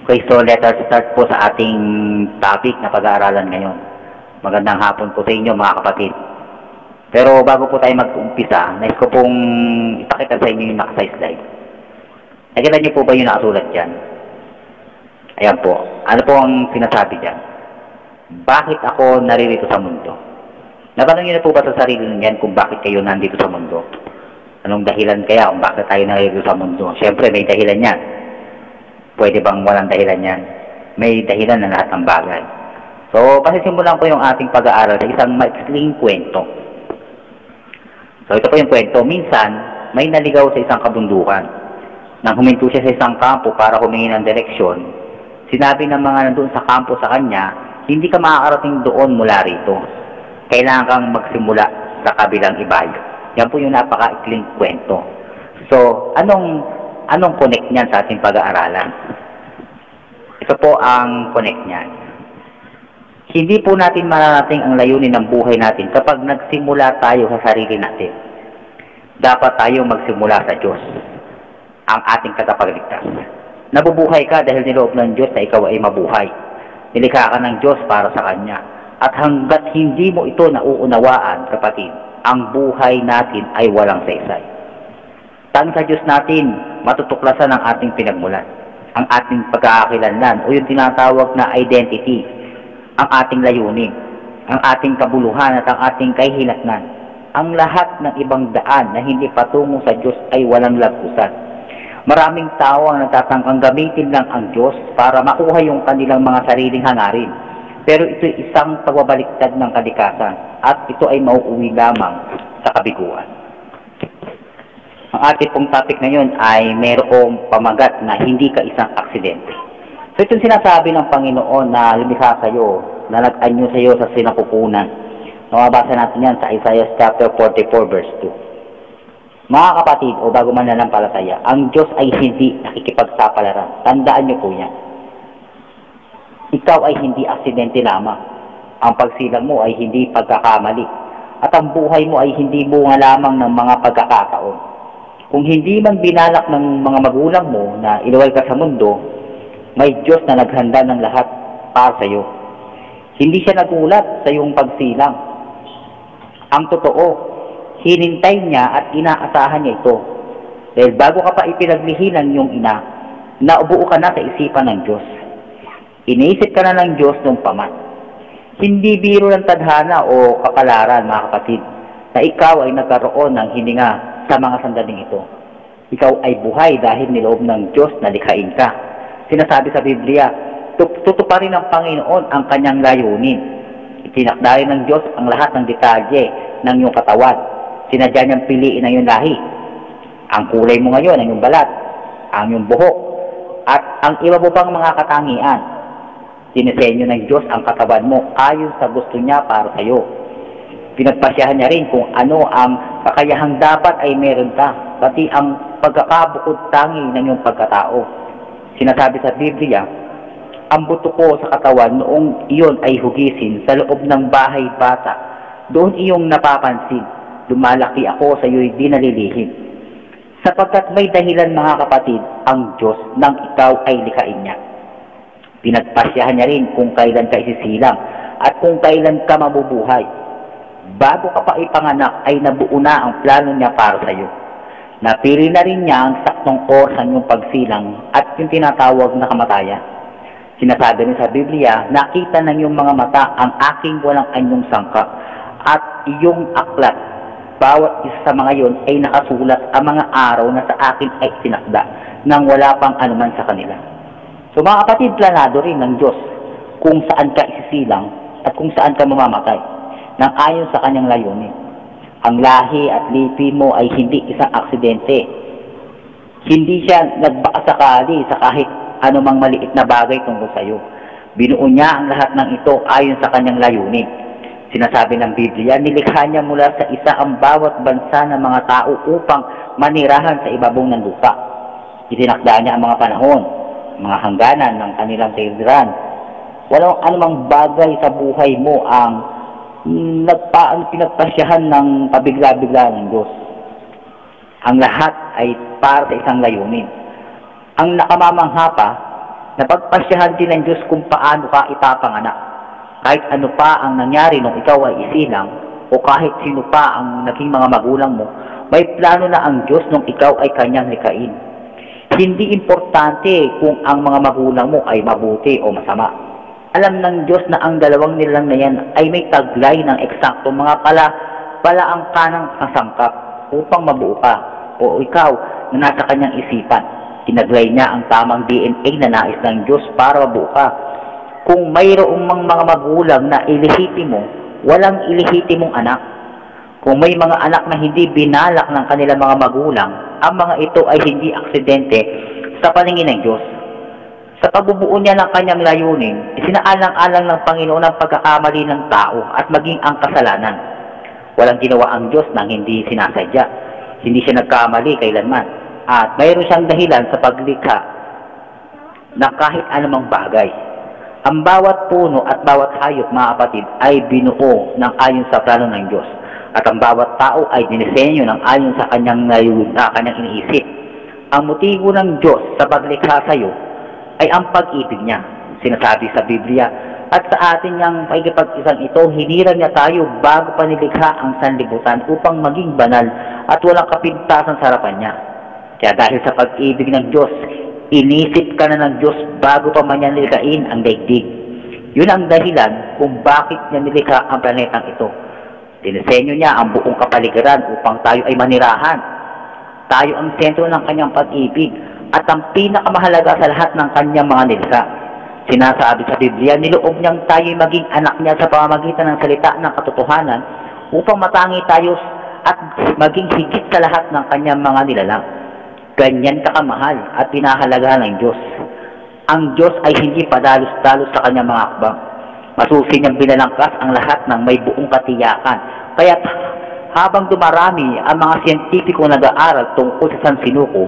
Okay, so let us start po sa ating topic na pag-aaralan ngayon. Magandang hapon po sa inyo mga kapatid. Pero bago po tayo mag-umpisa, nais ko pong ipakita sa inyo yung naka-slide. Nakita niyo po ba yung nakasulat dyan? Ayan po. Ano po ang sinasabi dyan? Bakit ako naririto sa mundo? Natanong niyo na po ba sa sarili niyan kung bakit kayo nandito sa mundo? Anong dahilan kaya kung bakit tayo naririto sa mundo? Siyempre may dahilan yan. Pwede bang walang dahilan yan? May dahilan na lahat ng bagay. So, pasisimulan ko yung ating pag-aaral sa isang maikling kwento. So, ito po yung kwento. Minsan, may naligaw sa isang kabundukan. Nang huminto siya sa isang kampo para humingi ng direksyon, sinabi ng mga nandun sa kampo sa kanya, hindi ka makakarating doon mula rito. Kailangan kang magsimula sa kabilang ibayo. Yan po yung napaka-ikling kwento. So, anong connect niyan sa ating pag-aaralan? Ito po ang connect niyan. Hindi po natin mararating ang layunin ng buhay natin kapag nagsimula tayo sa sarili natin. Dapat tayo magsimula sa Diyos, ang ating tagapagligtas. Nabubuhay ka dahil niloob ng Diyos na ikaw ay mabuhay. Nilikha ka ng Diyos para sa Kanya. At hanggat hindi mo ito nauunawaan, kapatid, ang buhay natin ay walang saysay. Tanging sa Diyos natin, matutuklasan ang ating pinagmulan, ang ating pagkakakilanlan, o yung tinatawag na identity, ang ating layunin, ang ating kabuluhan at ang ating kahihinatnan. Ang lahat ng ibang daan na hindi patungo sa Diyos ay walang lagpusan. Maraming tao ang nagtatangkang gamitin lang ang Diyos para makuha yung kanilang mga sariling hangarin. Pero ito ay isang pagbabaliktad ng kalikasan at ito ay mauuwi lamang sa kabiguan. Ang ating pong topic ngayon ay mayroong pamagat na hindi ka isang aksidente. So itong sinasabi ng Panginoon na lumikha sa iyo, na nag-anyo sa iyo sa sinapupunan. Mababasa natin yan sa Isaiah chapter 44 verse 2. Mga kapatid, o bago man nanampalataya, ang Diyos ay hindi nakikipagsapalaran. Tandaan niyo po yan. Ikaw ay hindi aksidente lamang. Ang pagsilang mo ay hindi pagkakamali. At ang buhay mo ay hindi bunga lamang ng mga pagkakataon. Kung hindi man binalak ng mga magulang mo na iluwal ka sa mundo, may Diyos na naghanda ng lahat para sa iyo. Hindi siya nagulat sa iyong pagsilang. Ang totoo, hinintay niya at inaasahan niya ito. Dahil bago ka pa ipinaglihi ng iyong ina, naubuo ka na sa isipan ng Diyos. Iniisip ka na ng Diyos nung paman. Hindi biro ng tadhana o kapalaran, mga kapatid, na ikaw ay nagkaroon ng hininga sa mga sandaling ito. Ikaw ay buhay dahil niloob ng Diyos na likhain ka. Sinasabi sa Biblia, tutuparin ng Panginoon ang kanyang layunin. Itinakda rin ng Diyos ang lahat ng detalye ng iyong katawan. Sinadya niyang piliin ang iyong lahi. Ang kulay mo ngayon, ang iyong balat, ang iyong buhok, at ang iba mo pang mga katangian. Dinisenyo ng Diyos ang katawan mo ayon sa gusto niya para sa iyo. Pinagpasyahan niya rin kung ano ang kakayahang dapat ay meron ka, pati ang pagkakabukod tangi ng iyong pagkatao. Sinasabi sa Biblia, ang buto ko sa katawan noong iyon ay hugisin sa loob ng bahay bata. Doon iyong napapansin, lumalaki ako sa iyo'y di nalilihim. Sapagkat may dahilan mga kapatid, ang Diyos nang ikaw ay likhain niya. Pinagpasyahan niya rin kung kailan ka isisilang at kung kailan ka mabubuhay. Bago ka pa ipanganak ay nabuo na ang plano niya para sa iyo. Napili na rin niya ang saktong oras ng iyong pagsilang at yung tinatawag na kamatayan. Sinasabi rin sa Biblia, nakita ng iyong mga mata ang aking walang anyong sangka at iyong aklat. Bawat isa sa mga iyon ay nakasulat ang mga araw na sa akin ay sinakda nang wala pang anuman sa kanila. So mga kapatid, planado rin ng Diyos kung saan ka isisilang at kung saan ka mamamatay nang ayon sa kanyang layunin. Ang lahi at lipi mo ay hindi isang aksidente. Hindi siya nagbakasakali sa kahit anumang maliit na bagay tungkol sa iyo. Binuo niya ang lahat ng ito ayon sa kanyang layunin. Sinasabi ng Biblia, nilikha niya mula sa isa ang bawat bansa ng mga tao upang manirahan sa ibabong ng lupa. Itinakda niya ang mga panahon, mga hangganan ng kanilang tiliran. Walang anumang bagay sa buhay mo ang pinagpasyahan ng pabigla-bigla ng Diyos. Ang lahat ay para sa isang layunin. Ang nakamamangha pa, Napagpasyahan din ng Diyos kung paano ka ipapanganak. Kahit ano pa ang nangyari nung ikaw ay isilang, o kahit sino pa ang naging mga magulang mo, may plano na ang Diyos nung ikaw ay kanyang likhain. Hindi importante kung ang mga magulang mo ay mabuti o masama. Alam ng Diyos na ang dalawang nilang na yan ay may taglay ng eksakto mga palaang kanang kasangkap upang mabuo ka, o ikaw na nasa kanyang isipan. Tinaglay niya ang tamang DNA na nais ng Diyos para mabuo ka. Kung mayroong mga magulang na ilehitimo, walang ilihitimong anak. Kung may mga anak na hindi binalak ng kanilang mga magulang, ang mga ito ay hindi aksidente sa paningin ng Diyos. Sa pagbubuo niya ng kanyang layunin, isinaalang-alang ng Panginoon ang pagkakamali ng tao at maging ang kasalanan. Walang ginawa ang Diyos nang hindi sinasadya. Hindi siya nagkamali kailanman. At mayroon siyang dahilan sa paglikha ng kahit anumang bagay. Ang bawat puno at bawat hayop, mga kapatid, ay binuo ng ayon sa plano ng Diyos. At ang bawat tao ay dinisenyo ng ayon sa kanyang iniisip. Ang motibo ng Diyos sa paglikha sa iyo ay ang pag-ibig niya. Sinasabi sa Biblia, at sa atin niyang paikipag-isang ito, hinirang niya tayo bago pa nilikha ang sanlibutan upang maging banal at walang kapintasan sa harapan niya. Kaya dahil sa pag-ibig ng Diyos, inisip ka na ng Diyos bago pa man niya nilikhain ang daigdig. Yun ang dahilan kung bakit niya nilikha ang planetang ito. Dinisenyo niya ang buong kapaligiran upang tayo ay manirahan. Tayo ang sentro ng kanyang pag-ibig at ang pinakamahalaga sa lahat ng kanyang mga nilikha. Sinasabi sa Biblia, niloob niyang tayo maging anak niya sa pamamagitan ng salita ng katotohanan upang matangi tayo at maging higit sa lahat ng kanyang mga nilalang. Ganyan kakamahal at pinahalagahan ng Diyos. Ang Diyos ay hindi padalos-dalos sa kanyang mga akbang. Masusi niyang binalangkas ang lahat ng may buong katiyakan. Kaya habang dumarami ang mga siyentipiko nag-aaral tungkol sa sansinuko,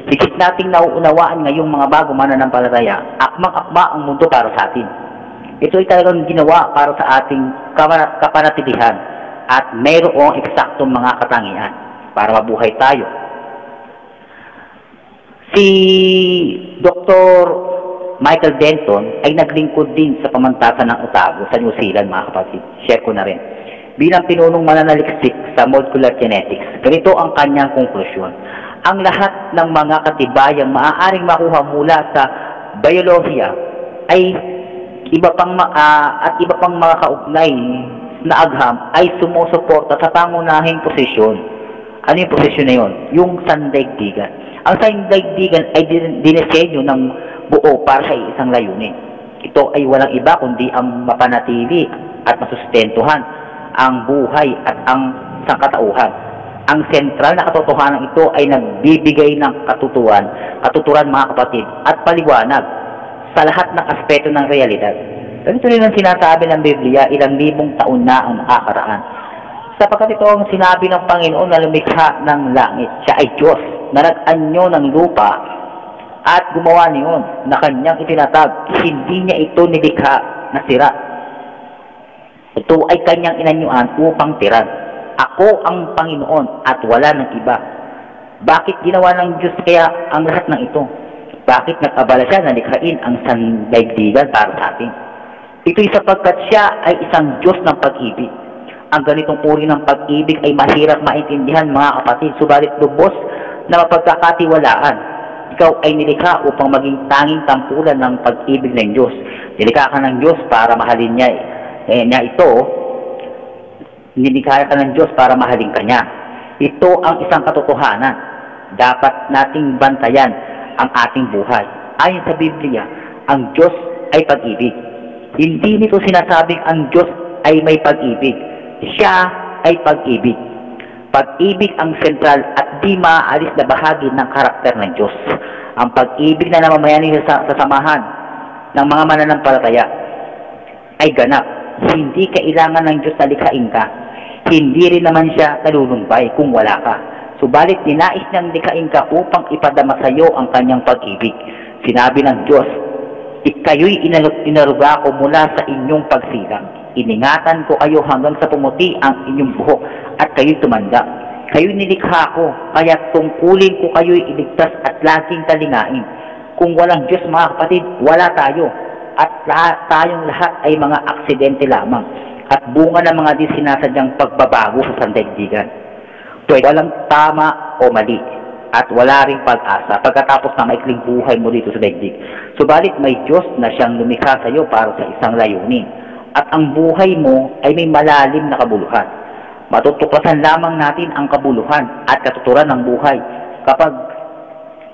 higit nating nauunawaan ngayong mga bago mananampalataya, akmang-akma ang mundo para sa atin. Ito ay talagang ginawa para sa ating kapanatilihan at mayroong eksaktong mga katangian para mabuhay tayo. Si Dr. Michael Denton ay naglingkod din sa pamantasan ng Otago sa New Zealand, mga kapatid. Share ko na rin. Bilang pinunong mananaliksik sa molecular genetics, ganito ang kanyang konklusyon. Ang lahat ng mga katibayang maaaring makuha mula sa biolohiya ay iba pang mga kaugnay na agham ay sumusuporta sa pangunahing posisyon. Ano yung posisyon na yun? Yung sandaigdigan. Ang sandaigdigan ay dinisenyo ng buo para sa isang layunin. Ito ay walang iba kundi ang mapanatili at masustentuhan ang buhay at ang sangkatauhan. Ang sentral na katotohanan ito ay nagbibigay ng katuturan mga kapatid, at paliwanag sa lahat ng aspeto ng realidad. Ganito rin ang sinasabi ng Biblia, ilang libong taon na ang nakakaraan. Sapagkat ito ang sinabi ng Panginoon na lumikha ng langit. Siya ay Diyos na nag-anyo ng lupa at gumawa niyon na kanyang itinatag. Hindi niya ito nilikha na sira. Ito ay kanyang inanyuan upang tiran. Ako ang Panginoon at wala ng iba. Bakit ginawa ng Diyos kaya ang lahat ng ito? Bakit nag-abala siya na likhain ang sandaigdigan para sa atin? Ito'y sapagkat siya ay isang Diyos ng pag-ibig. Ang ganitong uri ng pag-ibig ay mahirap maintindihan, mga kapatid, subalit lubos na mapagkakatiwalaan. Ikaw ay nilikha upang maging tanging tampulan ng pag-ibig ng Diyos. Nilikha ka ng Diyos para mahalin niya ito. Nilikha ka ng Diyos para mahalin ka niya. Ito ang isang katotohanan. Dapat nating bantayan ang ating buhay. Ayon sa Biblia, ang Diyos ay pag-ibig. Hindi nito sinasabing ang Diyos ay may pag-ibig. Siya ay pag-ibig. Pag-ibig ang sentral at di maaalis na bahagi ng karakter ng Diyos. Ang pag-ibig na namamayani sa samahan ng mga mananampalataya ay ganap. Hindi kailangan ng Diyos na likhain ka. Hindi rin naman siya nalulumbay kung wala ka. Subalit dinais niyang likhain ka upang ipadama sa iyo ang kanyang pag-ibig. Sinabi ng Diyos, ikayo'y inaruga ko mula sa inyong pagsilang. Iningatan ko kayo hanggang sa pumuti ang inyong buhok at kayo'y tumanda. Kayo'y nilikha ko, kaya tungkulin ko kayo'y iligtas at laging talingain. Kung walang Diyos mga kapatid, wala tayo. At tayong lahat ay mga aksidente lamang. At bunga ng mga di sinasadyang pagbabago sa sandaigdigan. Pwede walang tama o mali. At wala ring pag-asa pagkatapos na maikling buhay mo dito sa daigdig. Subalit may Diyos na siyang lumikha sa iyo para sa isang layunin. At ang buhay mo ay may malalim na kabuluhan. Matutuklasan lamang natin ang kabuluhan at katuturan ng buhay kapag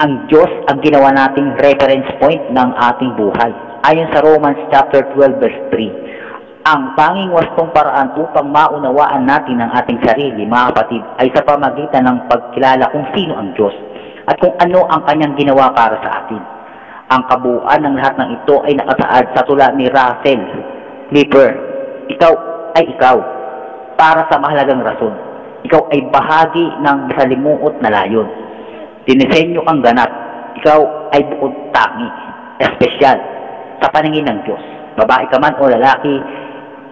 ang Diyos ang ginawa nating reference point ng ating buhay. Ayon sa Romans chapter 12 verse 3, ang tanging wastong paraan upang maunawaan natin ang ating sarili, mga kapatid, ay sa pamagitan ng pagkilala kung sino ang Diyos at kung ano ang kanyang ginawa para sa atin. Ang kabuuan ng lahat ng ito ay nakasaad sa tula ni Russell Clipper. Ikaw ay ikaw para sa mahalagang rason. Ikaw ay bahagi ng salimuot na layon. Dinisenyo kang ganap. Ikaw ay bukod tangi, espesyal sa paningin ng Diyos. Babae ka man o lalaki,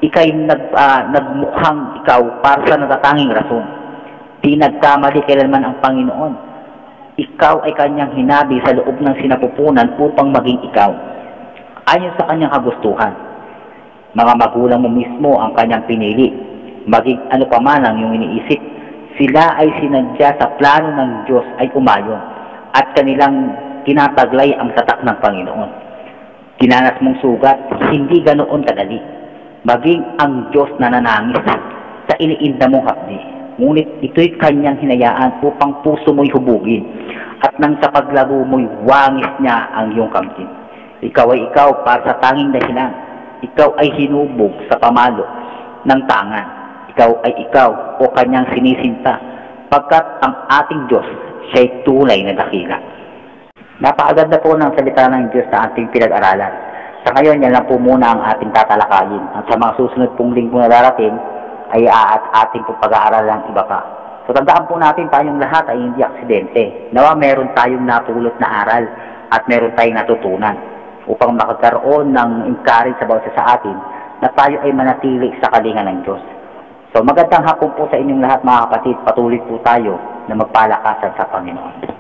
ikay nagmukhang ikaw para sa natatanging rason. Di nagkamali kailanman ang Panginoon. Ikaw ay kanyang hinabi sa loob ng sinapupunan upang maging ikaw. Ayon sa kanyang kagustuhan. Mga magulang mo mismo ang kanyang pinili. Maging ano pa man ang iyong iniisip, sila ay sinadya sa plano ng Diyos ay umayon at kanilang tinataglay ang tatak ng Panginoon. Dinanas mong sugat, hindi ganoon kadali. Maging ang Diyos na nanangis sa iniinda mong hapdi. Ngunit ito'y kanyang hinayaan upang puso mo'y hubugin at nang sa paglago mo'y wangis niya ang iyong kamtin. Ikaw ay ikaw para sa tanging dahilan. Ikaw ay hinubog sa pamalo ng tangan. Ikaw ay ikaw o kanyang sinisinta pagkat ang ating Diyos siya'y tunay na dakila. Napakaganda po ng salita ng Diyos na ating pinag-aralan. Sa ngayon, yan lang po muna ang ating tatalakayin. At sa mga susunod pong linggo na darating, ay ating po pag-aaralan iba pa. So tandaan po natin tayong lahat ay hindi aksidente. Nawa meron tayong napulot na aral at meron tayong natutunan upang makagkaroon ng encourage sa bawat isa sa atin na tayo ay manatili sa kalinga ng Diyos. So magandang hapon po sa inyong lahat mga kapatid. Patuloy po tayo na magpalakasan sa Panginoon.